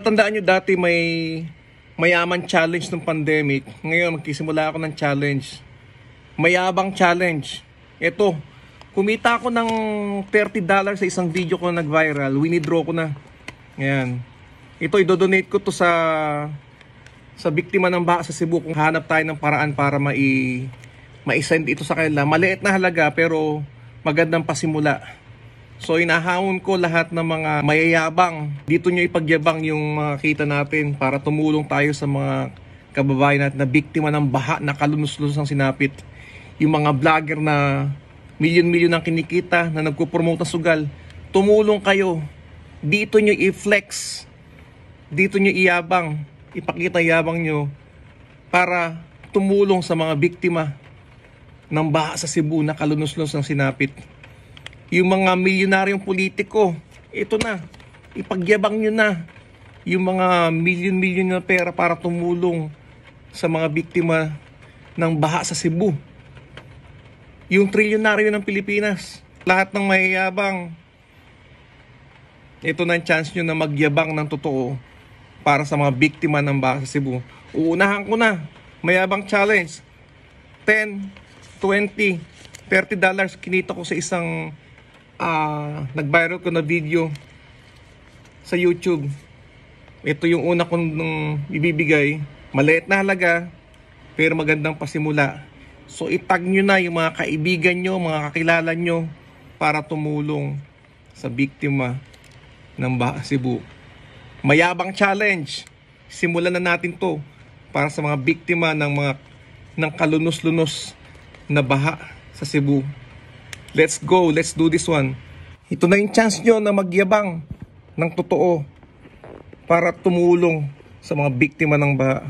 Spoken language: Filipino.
Natatandaan nyo dati may mayaman challenge ng pandemic. Ngayon magsisimula ako ng challenge. Mayabang challenge. Ito, kumita ako ng $30 sa isang video ko na nag-viral. Winidraw ko na. Ayan. Ito, idodonate ko to sa biktima ng baha sa Cebu. Kung hanap tayo ng paraan para ma-send ito sa kanila. Maliit na halaga pero magandang pasimula. So inahamon ko lahat ng mga mayayabang. Dito nyo ipagyabang yung mga kita natin para tumulong tayo sa mga kababayan natin na biktima ng baha na kalunos-lunos ng sinapit. Yung mga vlogger na milyon-milyon ang kinikita na nagpo-promote ng sugal. Tumulong kayo. Dito nyo i-flex. Dito nyo iyabang. Ipakita yabang nyo para tumulong sa mga biktima ng baha sa Cebu na kalunos-lunos ng sinapit. Yung mga milyonaryong politiko, ito na, ipagyabang nyo na yung mga milyon-milyon na pera para tumulong sa mga biktima ng baha sa Cebu. Yung trilyonaryo ng Pilipinas, lahat ng mayayabang, ito na ang chance nyo na magyabang ng totoo para sa mga biktima ng baha sa Cebu. Uunahan ko na, mayabang challenge, 10, 20, $30 kinita ko sa isang nag-viral ko na video sa YouTube. Ito yung una kong ibibigay. Maliit na halaga pero magandang pasimula. So itag nyo na yung mga kaibigan nyo, mga kakilala nyo para tumulong sa biktima ng baha Cebu. Mayabang challenge. Simulan na natin to para sa mga biktima ng kalunos-lunos na baha sa Cebu. Let's go, let's do this one. Ito na yung chance nyo na magyabang ng totoo para tumulong sa mga biktima ng baha.